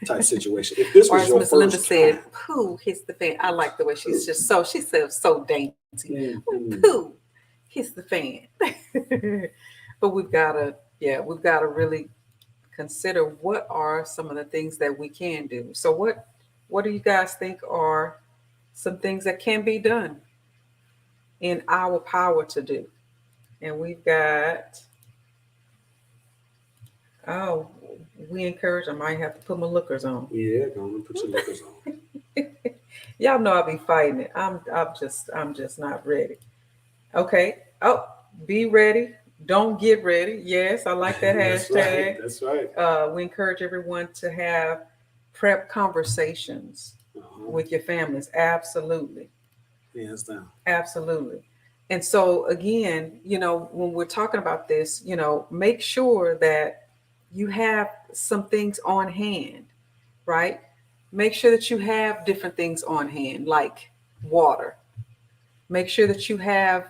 Speaker 1: type situation? If this
Speaker 2: Or
Speaker 1: was
Speaker 2: as
Speaker 1: your
Speaker 2: Miss Linda
Speaker 1: first
Speaker 2: said,
Speaker 1: time,
Speaker 2: poo hits the fan. I like the way she's
Speaker 1: Pooh.
Speaker 2: just she says so dainty.
Speaker 1: Mhm.
Speaker 2: Poo hits the fan. But we've got to really consider what are some of the things that we can do. So what do you guys think are some things that can be done in our power to do? And we've got, oh, we encourage, I might have to put my lookers on.
Speaker 1: Yeah, go on and put your lookers on.
Speaker 2: Y'all know I'll be fighting it. I'm just not ready. Okay. Oh, be ready. Don't get ready. Yes, I like that
Speaker 1: That's
Speaker 2: hashtag.
Speaker 1: right. That's right.
Speaker 2: We encourage everyone to have prep conversations with your families. Absolutely.
Speaker 1: Hands down.
Speaker 2: Absolutely. And so again, when we're talking about this, make sure that you have some things on hand, right? Make sure that you have different things on hand, like water. Make sure that you have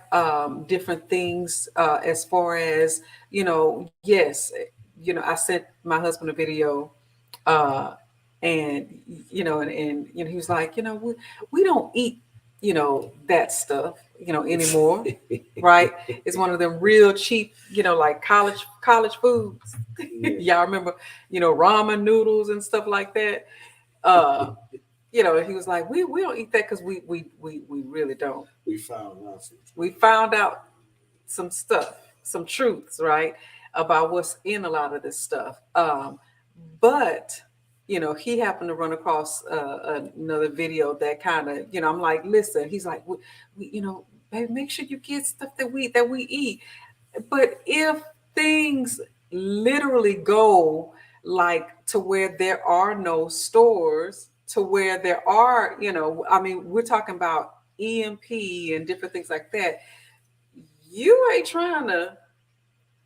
Speaker 2: different things as far as, yes, I sent my husband a video and, he was like, we don't eat, that stuff, anymore. Right. It's one of them real cheap, like college foods.
Speaker 1: Yeah.
Speaker 2: Y'all remember, ramen noodles and stuff like that. He was like, we don't eat that because we really don't.
Speaker 1: We found out.
Speaker 2: We found out some stuff, some truths, right, about what's in a lot of this stuff. But he happened to run across another video that kind of, I'm like, listen, he's like, baby, make sure you get stuff that we eat. But if things literally go like to where there are no stores to where there are, I mean, we're talking about EMP and different things like that. You ain't trying to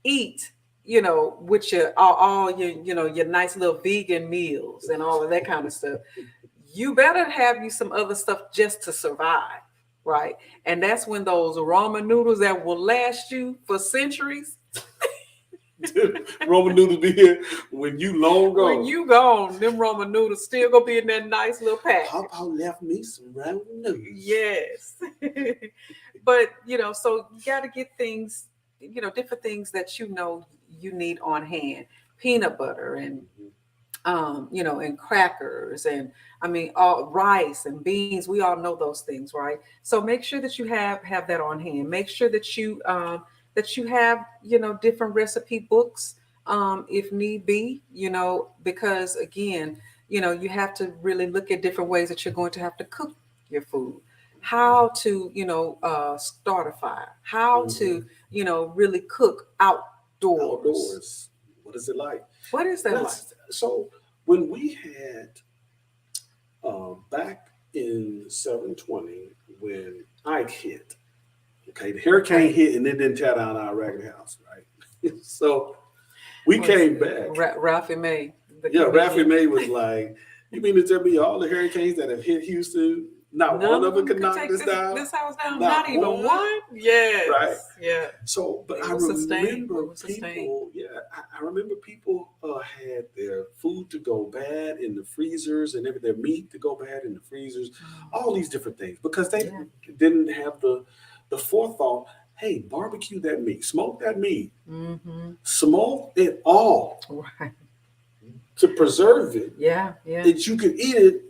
Speaker 2: eat, with your all your, your nice little vegan meals and all of that kind of stuff. You better have you some other stuff just to survive, right? And that's when those ramen noodles that will last you for centuries.
Speaker 1: Roman noodles be here when you long gone.
Speaker 2: When you gone, them ramen noodles still gonna be in that nice little pack.
Speaker 1: Papa left me some ramen noodles.
Speaker 2: Yes. But so you got to get things, different things that you need on hand. Peanut butter and and crackers, and I mean all rice and beans. We all know those things, right? So make sure that you have that on hand. Make sure that you have different recipe books, if need be, because again, you have to really look at different ways that you're going to have to cook your food. How to start a fire, how to really cook outdoors.
Speaker 1: What is it like?
Speaker 2: What is that like?
Speaker 1: So when we had back in 720, when Ike hit, okay, the hurricane hit and it didn't tear down our ragged house, right? So we came back.
Speaker 2: Ralphie May.
Speaker 1: Ralphie May was like, "You mean to tell me all the hurricanes that have hit Houston, not one of them could knock this down?
Speaker 2: This house down? Not even one? Yes.
Speaker 1: Right?
Speaker 2: Yeah.
Speaker 1: So, but I remember people. Yeah, I remember people had their food to go bad in the freezers and their meat to go bad in the freezers. All these different things because they didn't have the forethought. Hey, barbecue that meat, smoke that meat, smoke it all,
Speaker 2: right,
Speaker 1: to preserve it.
Speaker 2: Yeah.
Speaker 1: That you can eat it.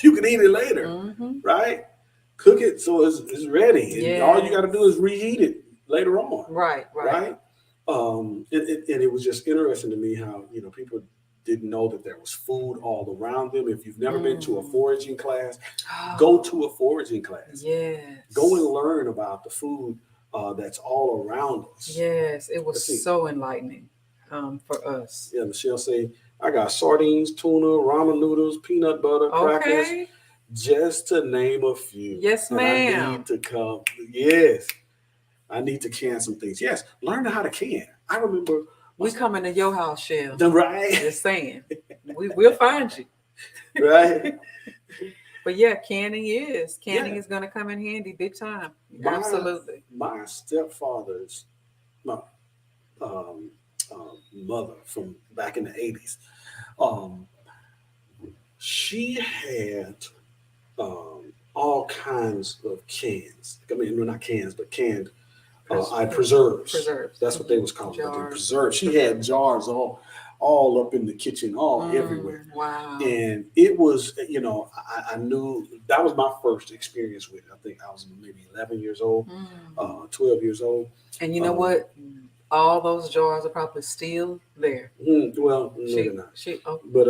Speaker 1: You can eat it later, right? Cook it so it's ready, and all you got to do is reheat it later on.
Speaker 2: Right.
Speaker 1: And it was just interesting to me how people didn't know that there was food all around them. If you've never been to a foraging class, go to a foraging class.
Speaker 2: Yes.
Speaker 1: Go and learn about the food that's all around us.
Speaker 2: Yes, it was so enlightening for us.
Speaker 1: Yeah, Michelle say, I got sardines, tuna, ramen noodles, peanut butter, crackers, just to name a few.
Speaker 2: Yes, ma'am.
Speaker 1: I need to come. Yes, I need to can some things. Yes, learn how to can. I remember
Speaker 2: we coming to your house, Shell.
Speaker 1: Right.
Speaker 2: Just saying, we'll find you.
Speaker 1: Right.
Speaker 2: But yeah, canning is going to come in handy big time. Absolutely.
Speaker 1: My stepfather's mother from back in the 80s, she had all kinds of cans. I mean, not cans, but canned preserves. Preserves. That's what they was calling it. Preserves. She had jars all up in the kitchen, everywhere.
Speaker 2: Wow.
Speaker 1: And it was, I knew that was my first experience with it. I think I was maybe 11 years old, 12 years old.
Speaker 2: And you know what? All those jars are probably still there.
Speaker 1: Well, no, they're not. But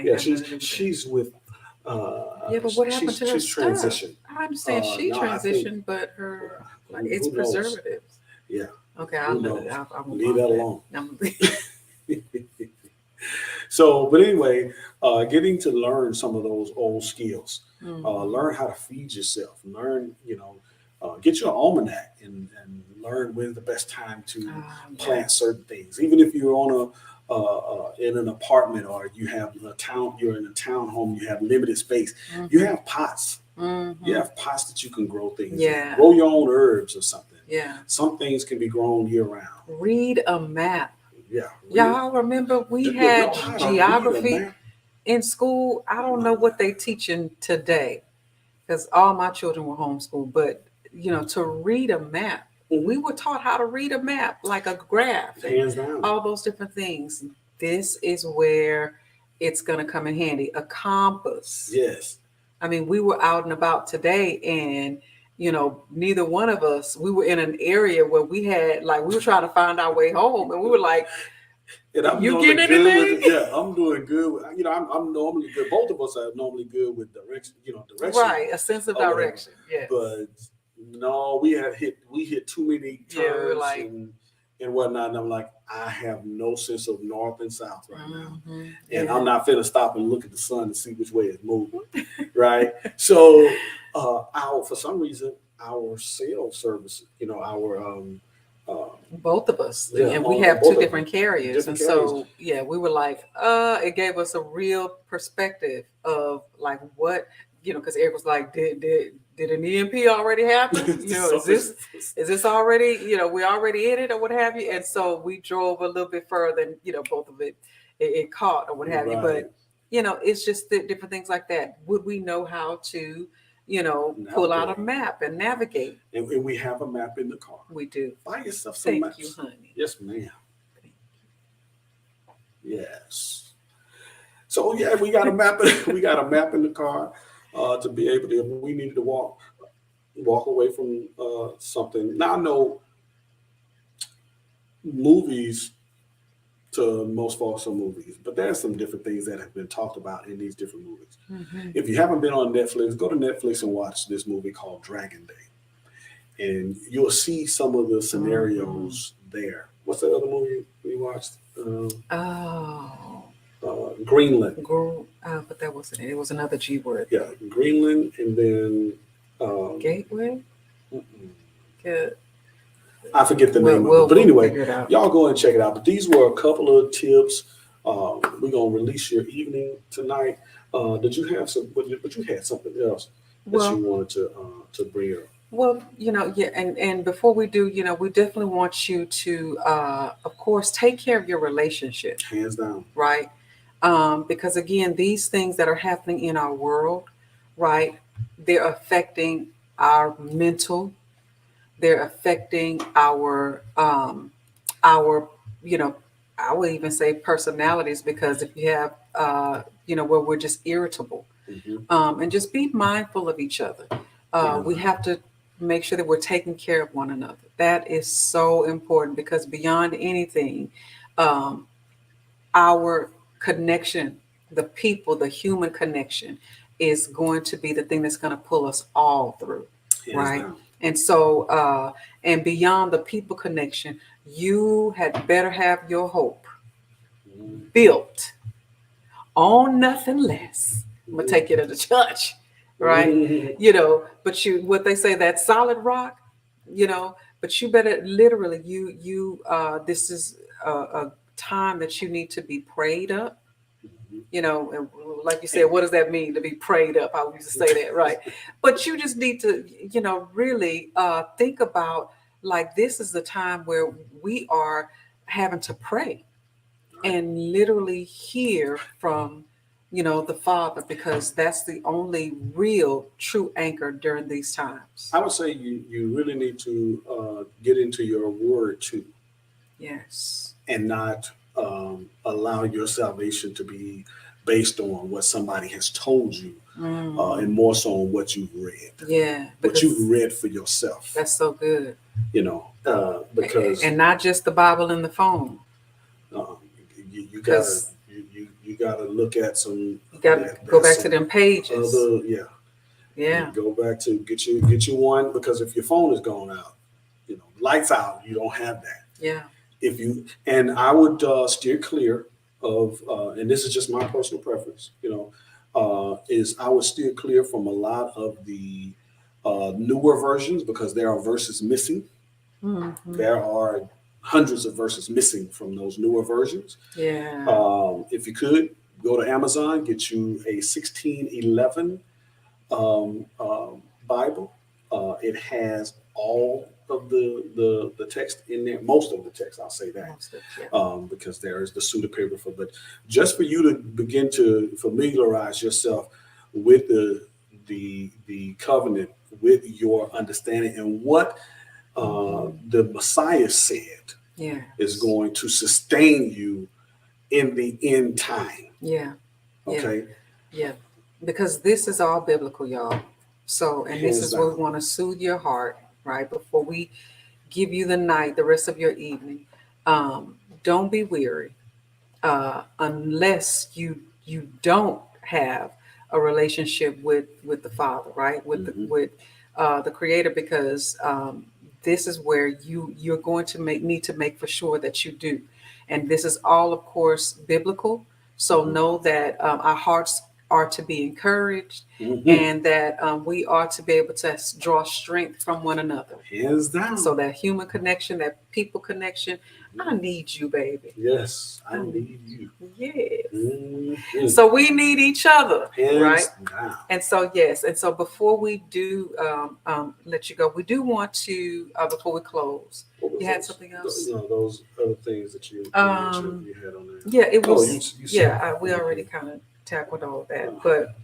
Speaker 1: yeah, she's with.
Speaker 2: But what happened to her stuff? Transitioned. I understand she transitioned, but her it's preservatives.
Speaker 1: Yeah.
Speaker 2: Okay, I'll leave
Speaker 1: that alone. So, but anyway, getting to learn some of those old skills, learn how to feed yourself, learn, get your almanac and learn when's the best time to plant certain things. Even if you're on in an apartment or you're in a townhome, you have limited space. You have pots. You have pots that you can grow things.
Speaker 2: Yeah.
Speaker 1: Grow your own herbs or something.
Speaker 2: Yeah.
Speaker 1: Some things can be grown year round.
Speaker 2: Read a map.
Speaker 1: Yeah.
Speaker 2: Y'all remember we had geography in school? I don't know what they teaching today because all my children were homeschooled, but to read a map, we were taught how to read a map, like a graph,
Speaker 1: hands down,
Speaker 2: all those different things. This is where it's going to come in handy. A compass.
Speaker 1: Yes.
Speaker 2: I mean, we were out and about today and neither one of us, we were in an area where we were trying to find our way home and we were like, you getting anything?
Speaker 1: Yeah, I'm doing good. I'm normally good. Both of us are normally good with direction, direction.
Speaker 2: Right, a sense of direction. Yeah.
Speaker 1: But no, we hit too many turns and whatnot. And I'm like, I have no sense of north and south right now.
Speaker 2: Mhm.
Speaker 1: And
Speaker 2: Yeah.
Speaker 1: I'm not finna stop and look at the sun and see which way it's moving, right? So, for some reason, our cell service,
Speaker 2: Both of us,
Speaker 1: yeah,
Speaker 2: and we
Speaker 1: on
Speaker 2: have
Speaker 1: both
Speaker 2: two
Speaker 1: of
Speaker 2: different carriers,
Speaker 1: different
Speaker 2: and
Speaker 1: carriers.
Speaker 2: so yeah, we were like, it gave us a real perspective of like what, because Eric was like, did an EMP already happen? Is this already, we already in it or what have you? And so we drove a little bit further, and both of it caught or what have you.
Speaker 1: Right.
Speaker 2: But it's just different things like that. Would we know how to, pull out a
Speaker 1: Navigate.
Speaker 2: map and navigate?
Speaker 1: And we have a map in the car.
Speaker 2: We do.
Speaker 1: Buy yourself some
Speaker 2: Thank
Speaker 1: maps.
Speaker 2: you, honey.
Speaker 1: Yes, ma'am. Yes. So yeah, we got a map. We got a map in the car to be able to. If we needed to walk away from something. Now I know movies to most folks are movies, but there's some different things that have been talked about in these different movies.
Speaker 2: Mhm.
Speaker 1: If you haven't been on Netflix, go to Netflix and watch this movie called Dragon Day, and you'll see some of the scenarios there. What's the other movie we watched?
Speaker 2: Oh,
Speaker 1: Greenland.
Speaker 2: but that wasn't it. It was another G word.
Speaker 1: Yeah, Greenland, and then
Speaker 2: Gateway. Yeah.
Speaker 1: I forget the name of it. But
Speaker 2: We'll
Speaker 1: anyway,
Speaker 2: figure it out.
Speaker 1: y'all go and check it out. But these were a couple of tips. We're gonna release your evening tonight. Did you have some? But you had something else that
Speaker 2: Well-
Speaker 1: you wanted to bring up.
Speaker 2: Well, yeah, and before we do, we definitely want you to, of course, take care of your relationship,
Speaker 1: Hands down.
Speaker 2: right? Because again, these things that are happening in our world, right? They're affecting our mental. They're affecting our, I would even say personalities, because if you have, where we're just irritable, and just be mindful of each other. We have to make sure that we're taking care of one another. That is so important, because beyond anything, our connection, the people, the human connection is going to be the thing that's going to pull us all through.
Speaker 1: Hands
Speaker 2: Right.
Speaker 1: down.
Speaker 2: And so, and beyond the people connection, you had better have your hope built on nothing less. I'm gonna take you to the church, right? But what they say, that solid rock, but you better literally, this is a time that you need to be prayed up. And like you said, what does that mean to be prayed up? I used to say that, right? But you just need to, really think about, like, this is the time where we are having to pray and literally hear from, the Father, because that's the only real true anchor during these times.
Speaker 1: I would say you really need to get into your word too,
Speaker 2: Yes.
Speaker 1: and not allow your salvation to be based on what somebody has told you, and more so on what you've read.
Speaker 2: Yeah.
Speaker 1: What
Speaker 2: because
Speaker 1: you've read for yourself.
Speaker 2: That's so good.
Speaker 1: Because
Speaker 2: And not just the Bible in the phone.
Speaker 1: you gotta look at some.
Speaker 2: You got to go back to them pages. Yeah.
Speaker 1: Go back to get you one, because if your phone is going out, lights out, you don't have that.
Speaker 2: Yeah.
Speaker 1: And I would steer clear of, and this is just my personal preference, is I would steer clear from a lot of the newer versions, because there are verses missing.
Speaker 2: Mm-hmm.
Speaker 1: There are hundreds of verses missing from those newer versions.
Speaker 2: Yeah.
Speaker 1: If you could go to Amazon, get you a 1611 Bible. It has all of the text in there, most of the text, I'll say that, because there is the pseudepigrapha. But just for you to begin to familiarize yourself with the covenant, with your understanding, and what the Messiah said is going to sustain you in the end time.
Speaker 2: Yeah.
Speaker 1: Okay.
Speaker 2: Yeah. Because this is all biblical, y'all. So, and this is where we want to soothe your heart, right? Before we give you the night, the rest of your evening. Don't be weary unless you don't have a relationship with the Father, right? With the Creator, because this is where you're going to need to make for sure that you do. And this is all, of course, biblical. So know that our hearts are to be encouraged, and that we are to be able to draw strength from one another.
Speaker 1: Hands down.
Speaker 2: So that human connection, that people connection, I need you, baby.
Speaker 1: Yes, I need you.
Speaker 2: Yes. So we need each other,
Speaker 1: Hands
Speaker 2: right?
Speaker 1: down.
Speaker 2: And so, yes. And so before we do let you go, we do want to, before we close, you had something else?
Speaker 1: No, those other things that you mentioned you had on there.
Speaker 2: Yeah, it was.
Speaker 1: You said,
Speaker 2: We already kind of tackled all that. But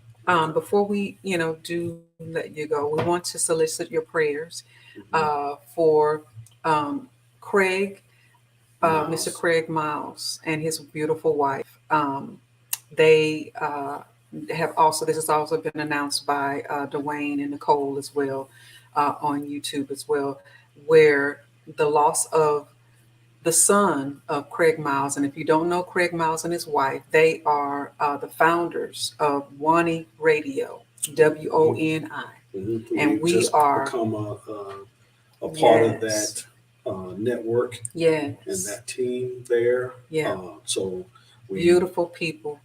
Speaker 2: before we, do let you go, we want to solicit your prayers for Craig, Mr. Craig Miles, and his beautiful wife. They have also, this has also been announced by Dwayne and Nicole as well on YouTube as well, where the loss of the son of Craig Miles. And if you don't know Craig Miles and his wife, they are the founders of Wani Radio, WONI. And we
Speaker 1: just
Speaker 2: are
Speaker 1: become a part of that network and that team there. So
Speaker 2: beautiful people.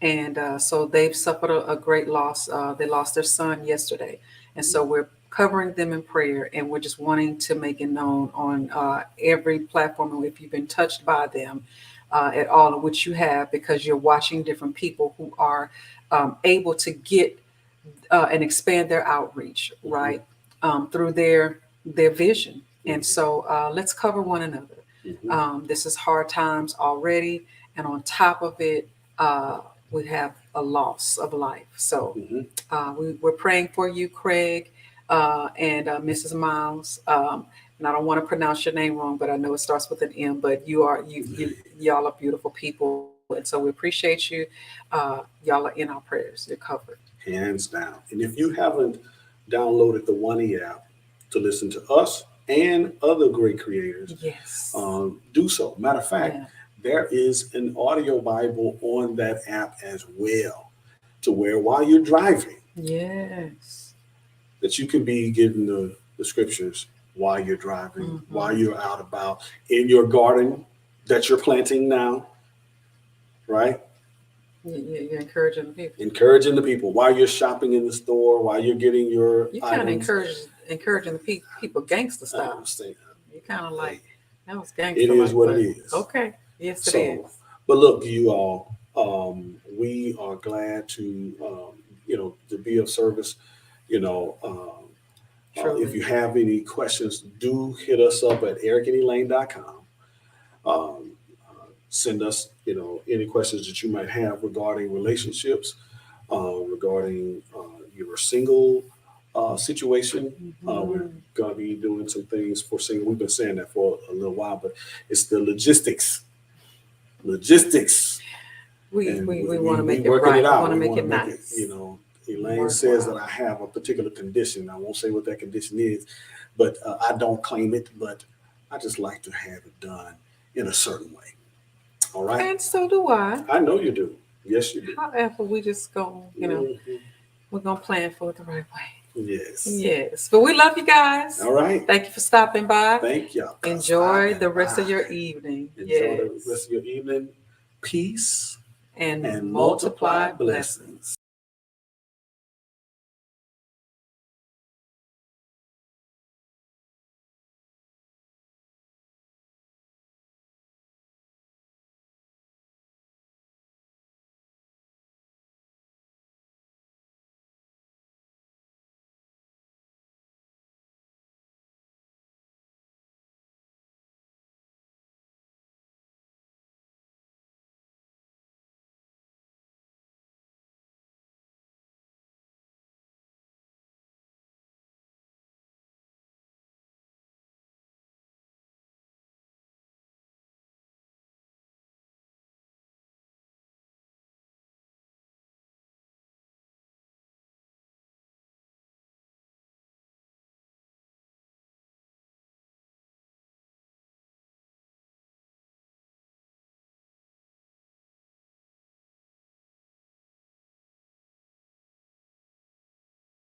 Speaker 2: And so they've suffered a great loss. They lost their son yesterday. And so we're covering them in prayer, and we're just wanting to make it known on every platform. And if you've been touched by them at all, which you have, because you're watching different people who are able to get and expand their outreach, right, through their vision. And so let's cover one another. This is hard times already, and on top of it, we have a loss of life. So we're praying for you, Craig, and Mrs. Miles. And I don't want to pronounce your name wrong, but I know it starts with an M. But y'all are beautiful people, and so we appreciate you. Y'all are in our prayers. You're covered.
Speaker 1: Hands down. And if you haven't downloaded the Wani app to listen to us and other great creators, do so. Matter of fact, there is an audio Bible on that app as well, to where while you're driving, that you can be given the scriptures while you're driving, while you're out about in your garden that you're planting now, right?
Speaker 2: You're encouraging the people.
Speaker 1: Encouraging the people while you're shopping in the store, while you're getting your
Speaker 2: You kind of encouraging the people gangster style. You kind of like, that was gangster.
Speaker 1: It is what it is.
Speaker 2: Okay. Yes, it is.
Speaker 1: But look, you all, we are glad to, to be of service. If you have any questions, do hit us up at ericandelaine.com. Send us, any questions that you might have regarding relationships, regarding your single situation. We're going to be doing some things for single. We've been saying that for a little while, but it's the logistics. We want to make it right. We want to make it nice. Elaine says that I have a particular condition. I won't say what that condition is, but I don't claim it, but I just like to have it done in a certain way. All right.
Speaker 2: And so do I.
Speaker 1: I know you do. Yes, you do.
Speaker 2: However, we just go, we're going to plan for it the right way.
Speaker 1: Yes.
Speaker 2: Yes. But we love you guys.
Speaker 1: All right.
Speaker 2: Thank you for stopping by.
Speaker 1: Thank y'all.
Speaker 2: Enjoy the rest of your evening.
Speaker 1: Enjoy the rest of your evening. Peace
Speaker 2: and multiply blessings.